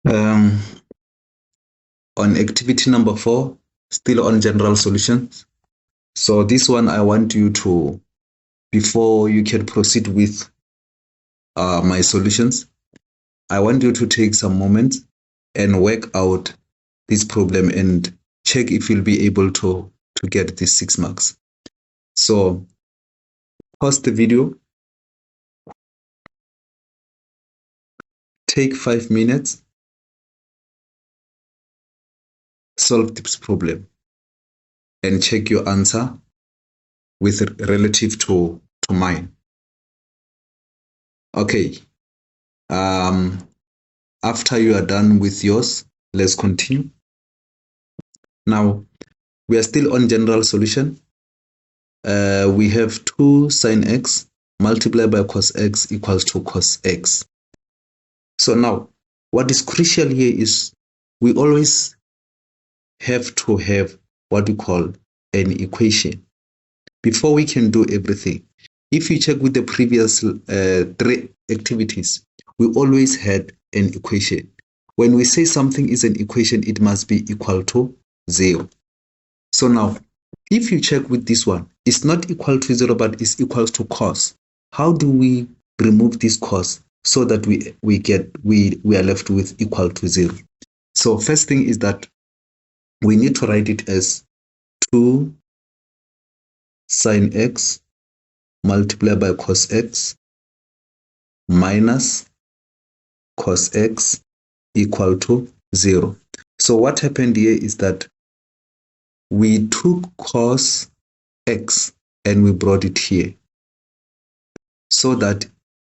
Um, on activity number 4, still on general solutions. So this one I want you to, before you can proceed with my solutions, I want you to take some moments and work out this problem and check if you'll be able to get these 6 marks. So pause the video, take 5 minutes, solve this problem, and check your answer with relative to mine. Okay. After you are done with yours, let's continue. Now, we are still on general solution. We have 2 sin x multiplied by cos x equals to cos x. So now, what is crucial here is we always have to have what we call an equation before we can do everything. If you check with the previous 3 activities, we always had an equation. When we say something is an equation, it must be equal to 0. So now, if you check with this one, it's not equal to 0, but it's equal to cos. How do we remove this cos so that we are left with equal to 0? So first thing is that we need to write it as 2 sin x multiplied by cos x minus cos x equal to 0. So what happened here is that we took cos x and we brought it here, so that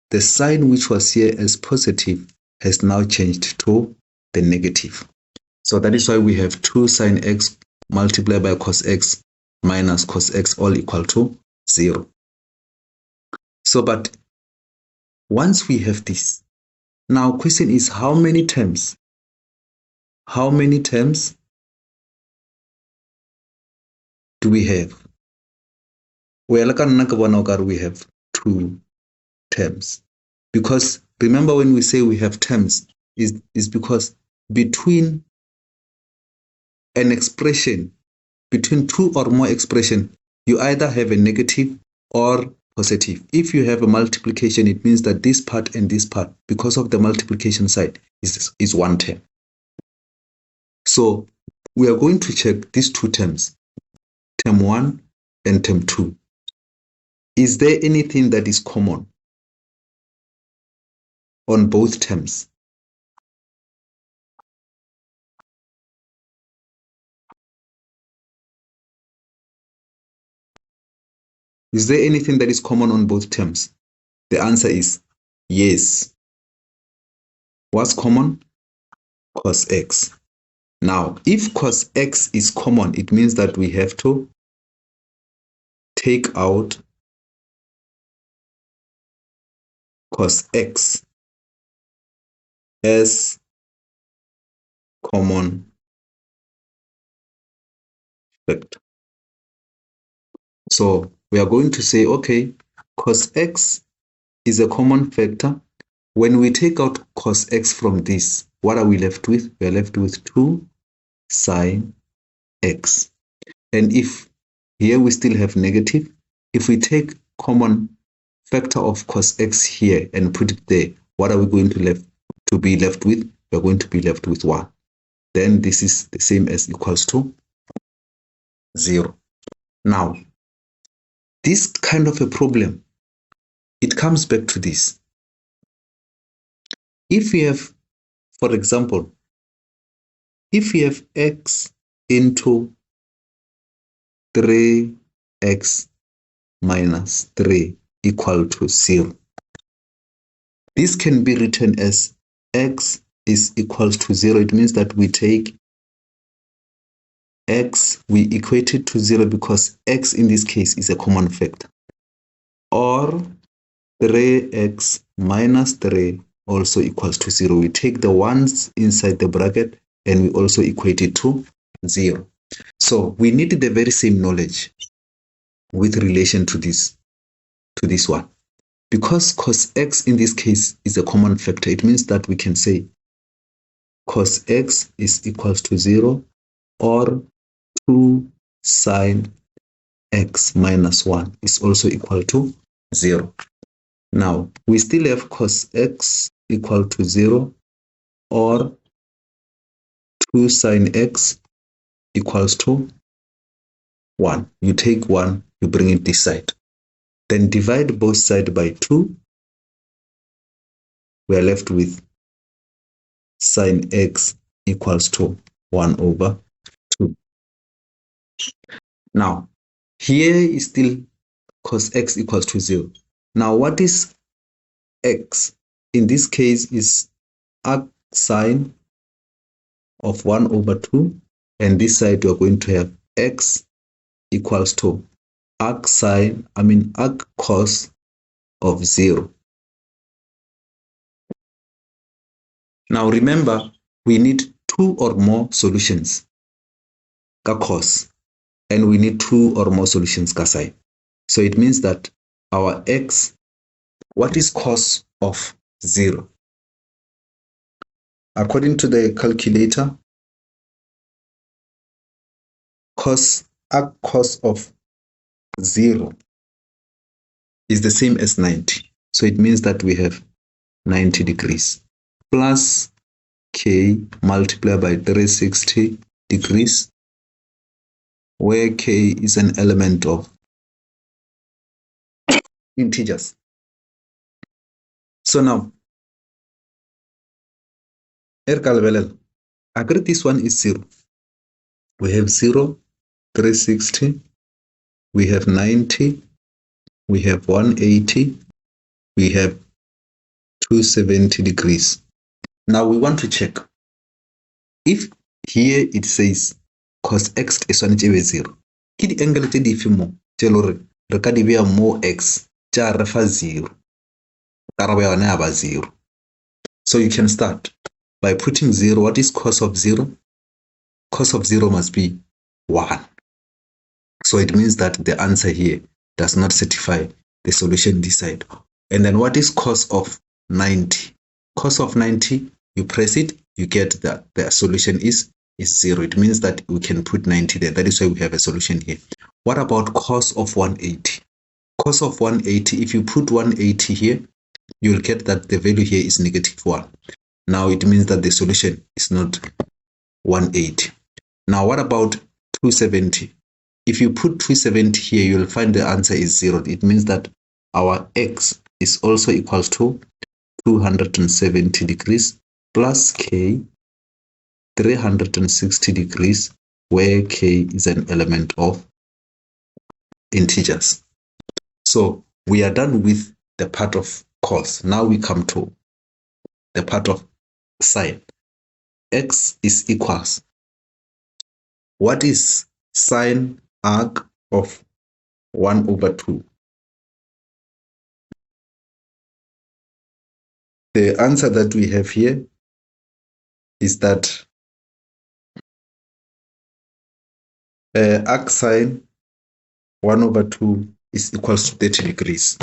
the sign which was here as positive has now changed to the negative. So that is why we have 2 sin x multiplied by cos x minus cos x all equal to 0. So, but once we have this, now question is how many terms? How many terms do we have? Well, we have 2 terms. Because remember, when we say we have terms, is because between an expression, between 2 or more expressions, you either have a negative or positive. If you have a multiplication, it means that this part and this part, because of the multiplication side, is 1 term. So we are going to check these 2 terms, term 1 and term 2. Is there anything that is common on both terms? Is there anything that is common on both terms? The answer is yes. What's common? Cos x. Now, if cos x is common, it means that we have to take out cos x as common factor. So we are going to say, okay, cos x is a common factor. When we take out cos x from this, what are we left with? We are left with 2 sin x. And if here we still have negative, if we take common factor of cos x here and put it there, what are we going to be left with? We're going to be left with 1. Then this is the same as equals to 0. Now, this kind of a problem, it comes back to this. If we have, for example, if we have x into 3x minus 3 equal to 0, this can be written as x is equals to 0. It means that we take x, we equate it to 0 because x in this case is a common factor. Or 3x minus 3 also equals to 0. We take the ones inside the bracket and we also equate it to 0. So we need the very same knowledge with relation to this one. Because cos x in this case is a common factor, it means that we can say cos x is equals to 0 or 2 sine x minus 1 is also equal to 0. Now, we still have cos x equal to 0 or 2 sine x equals to 1. You take 1, you bring it this side. Then divide both sides by 2. We are left with sine x equals to 1 over 2. Now, here is still cos x equals to 0. Now, what is x? In this case is arc sine of 1 over 2. And this side, you're going to have x equals to arc cos of 0. Now remember, we need 2 or more solutions ka cos, and we need 2 or more solutions ka sine. So it means that our x, what is cos of 0? According to the calculator, arc cos of 0 is the same as 90. So it means that we have 90 degrees plus k multiplied by 360 degrees, where k is an element of integers. So now, agree this one is 0. We have 0, 360, we have 90, we have 180, we have 270 degrees. Now we want to check if here it says cos x is 0. Ke di angle tse dife mo tse le gore re ka di beya mo x tja re fa 0. Karabo ya yona ya ba 0. So you can start by putting 0. What is cos of 0? Cos of 0 must be 1. So it means that the answer here does not satisfy the solution this side. And then what is cos of 90? Cos of 90, you press it, you get that the solution is 0. It means that we can put 90 there. That is why we have a solution here. What about cos of 180? Cos of 180, if you put 180 here, you will get that the value here is -1. Now it means that the solution is not 180. Now what about 270? If you put 270 here, you will find the answer is 0. It means that our x is also equals to 270 degrees plus k 360 degrees, where k is an element of integers. So we are done with the part of cos. Now we come to the part of sine. X is equals. What is sine arc of 1 over 2? The answer that we have here is that arc sine 1 over 2 is equals to 30 degrees.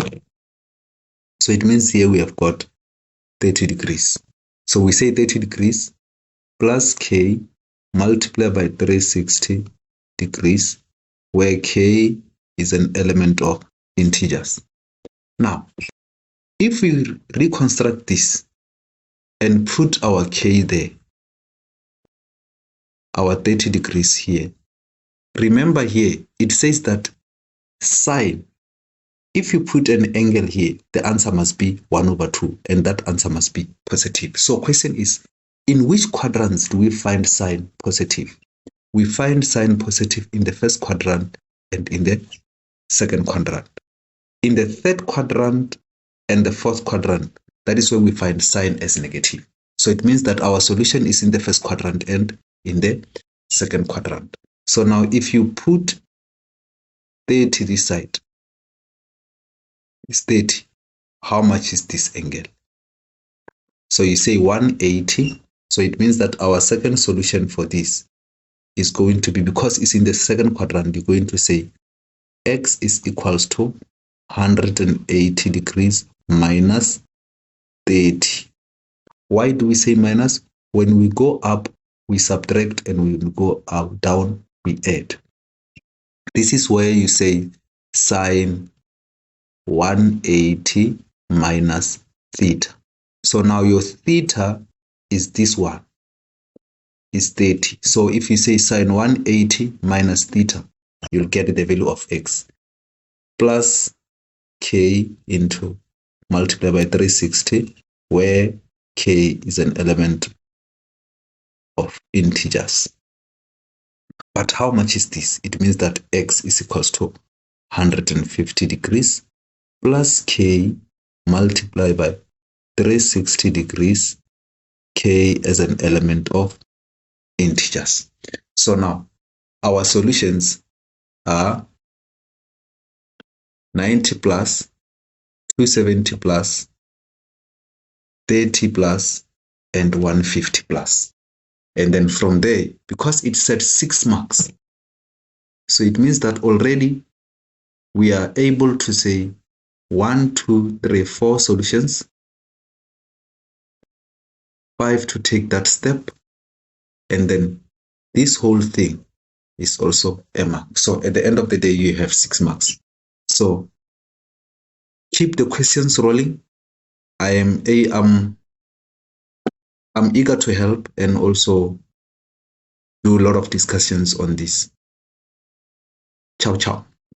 So it means here we have got 30 degrees. So we say 30 degrees plus k multiplied by 360 degrees, where k is an element of integers. Now, if we reconstruct this and put our k there, our 30 degrees here, remember here, it says that sine, if you put an angle here, the answer must be 1 over 2, and that answer must be positive. So question is, in which quadrants do we find sine positive? We find sine positive in the first quadrant and in the second quadrant. In the third quadrant and the fourth quadrant, that is where we find sine as negative. So it means that our solution is in the first quadrant and in the second quadrant. So now if you put 30 this side, is 30. How much is this angle? So you say 180. So it means that our second solution for this is going to be, because it's in the second quadrant, you're going to say x is equals to 180 degrees minus 30. Why do we say minus? When we go up, we subtract, and when we go up, down, we add. This is where you say sine 180 minus theta. So now your theta is this one, is 30. So if you say sine 180 minus theta, you'll get the value of x plus k into multiply by 360, where k is an element of integers. But how much is this? It means that x is equals to 150 degrees plus k multiplied by 360 degrees, k as an element of integers. So now our solutions are 90 plus, 270 plus, 30 plus, and 150 plus. And then from there, because it said 6 marks, so it means that already we are able to say 1, 2, 3, 4 solutions, 5 to take that step, and then this whole thing is also a mark. So at the end of the day, you have 6 marks. So keep the questions rolling. I'm eager to help and also do a lot of discussions on this. Ciao, ciao.